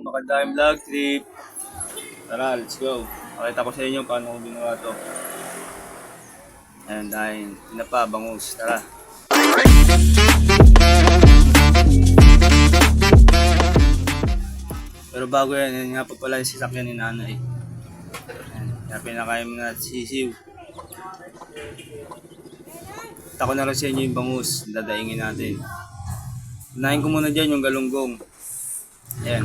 Makandahing vlog trip. Tara, let's go. Pakita ko sa inyo paano ko ginawa to. Ayan, dahil tinapa, bangus. Tara. Pero bago yan, yan nga pa pala yung sasakyan ni nanay. Ayan, kaya pinakain mo na sisiw. Tako na rin sa inyo yung bangus. Dadaingin natin. Unahin ko muna dyan yung galunggong. Ayan.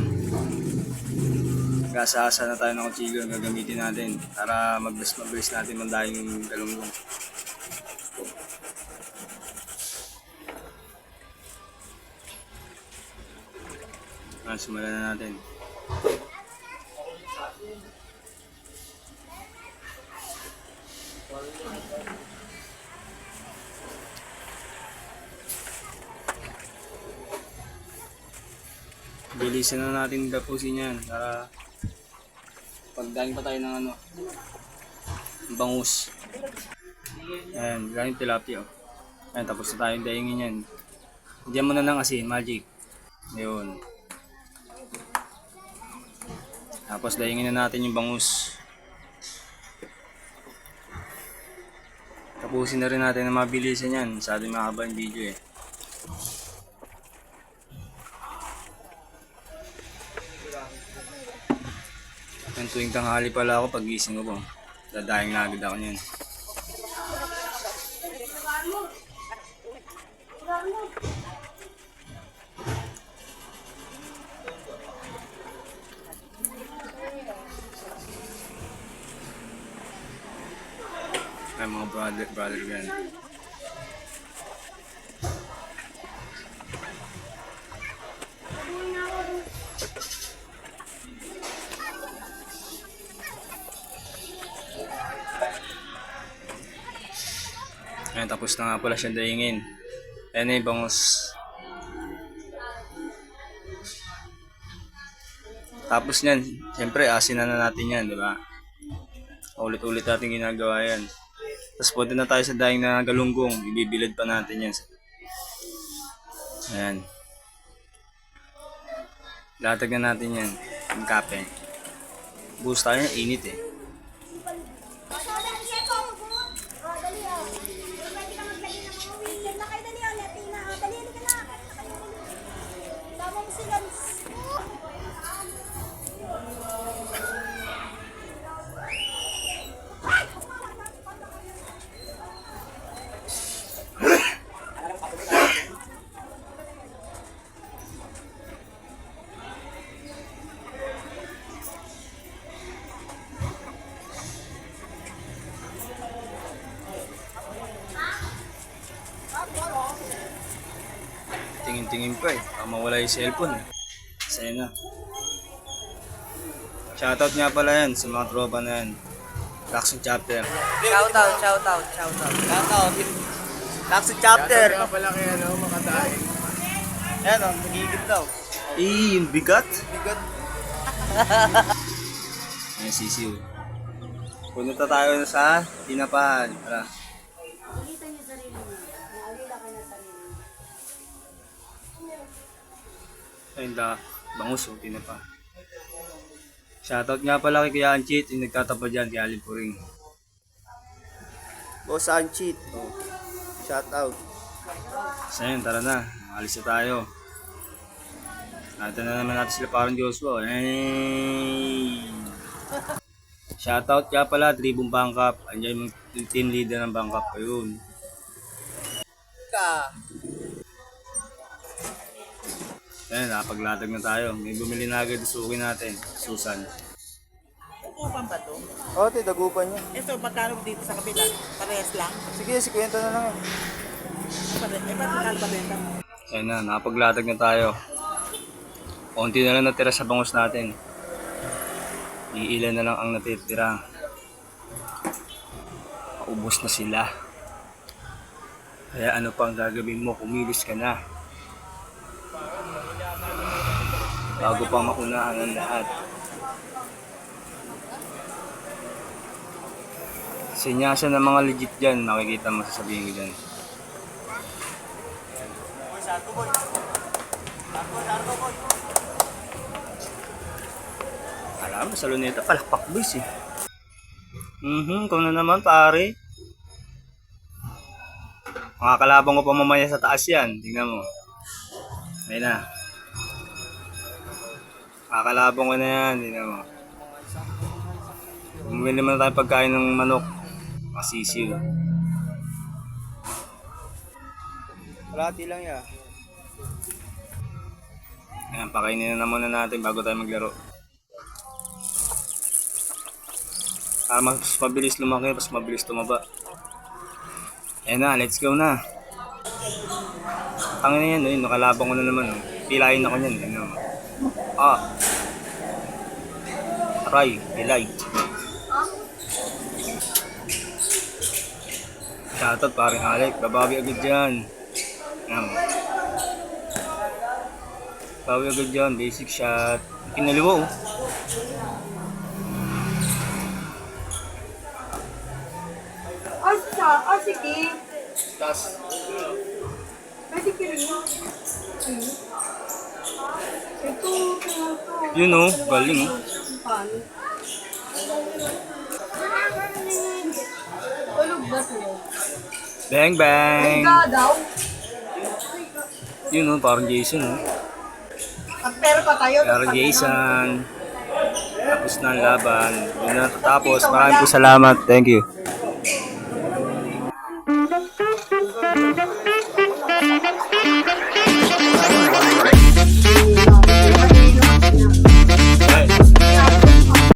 Gasa-asa na tayo ng kutsilyo ang gagamitin natin para mabilis natin mandahin yung galunggong. Simulan na natin. Bilisan na natin tapusin yan para pagdaing pa tayo ng bangus. Ayan, galing tilapia. Ayan, tapos na tayong daingin yan. Diyan mo na ng asin, magic. Ayun. Tapos daingin na natin yung bangus. Tapusin na rin natin na mabilisan yan. Masyado mahaba yung video eh. Ang tuwing tanghali pala ako pag gising ko po. Dadayang na agad ako niyan. Ay mga brother yan. Ayan, tapos na nga pala siya daingin. Ayan na yung bangus. Tapos niyan, siyempre asin na natin yan, di ba? Ulit-ulit natin ginagawa yan. Tapos punta na tayo sa daing na galunggong. Ibibilad pa natin yan. Ayan. Latag na natin yan. Yung kape. Buhos tayo ng init eh. Tingin-tingin pa eh. Mawala yung cellphone eh. Sa'yo na. Shoutout nga pala yan sa mga tropa na yan. Lakson Chapter. Shoutout. Lakson Chapter. Shoutout nga pala kay Makatae. Ayan o, nagigib daw. Yung bigat. Bigot. Ayan, sisiw. Punta tayo sa tinapahan. Tara. Ayun da, bangus o, tinapa. Shoutout nga pala kay Kuya Anchit, yung nagtatapa dyan, kay Alin Puring. Boss Anchit. Oh. Shoutout. So yun, tara na, alis na tayo. Natin na naman natin sila parang Joshua. Hey! Shoutout nga pala, Tribong Bangkap. Andiyan yung team leader ng Bangkap. Ayun. Ayan, nakapaglatag na tayo. May bumili na agad suki natin. Susan. Dagupan ba to? Oh, dagupan niya. Ito, magkano dito sa kabila? Parehas lang? Sige, si kwento na lang. Ba't magkano ba benta? Ayan na, nakapaglatag na tayo. Konti na lang natira sa bangus natin. Iilan na lang ang natitira. Maubos na sila. Kaya ano pang gagawin mo? Kumilos ka na. Bago pang maunahan ang lahat. Sinyasa ng mga legit dyan, makikita mo sasabihin ko dyan. Alam mo, sa luneta, palakpak boys eh. Ikaw na naman pare. Makakalabang ko pa mamaya sa taas yan. Tingnan mo. Ayun na. Makakalabang ko na yan. Tingnan mo. Bumili naman tayo pagkain ng manok. Masisiw. Kalahati lang yan. Ayan, pakainin na muna natin bago tayo maglaro. Para mas mabilis lumaki, mas mabilis tumaba. Ayan na, let's go na. Ang na yan, nakalabang ko na naman. Pilayin ako yan. Ano. Aray, pilay. Shoutout paring Alec, babawi agad dyan. Ayan. Bawi agad dyan, basic shot. Kinaliwa oh. Sige. Tas. Pwede ka rin mo. Ito. Yun oh, galing oh. Paano? Tulog ba sa'yo? Bang bang! daw. Yun oh, parang Jason oh. Pero pa tayo. Parang Jason. Tapos na ang laban. Yun na, tapos. Maraming po salamat. Thank you.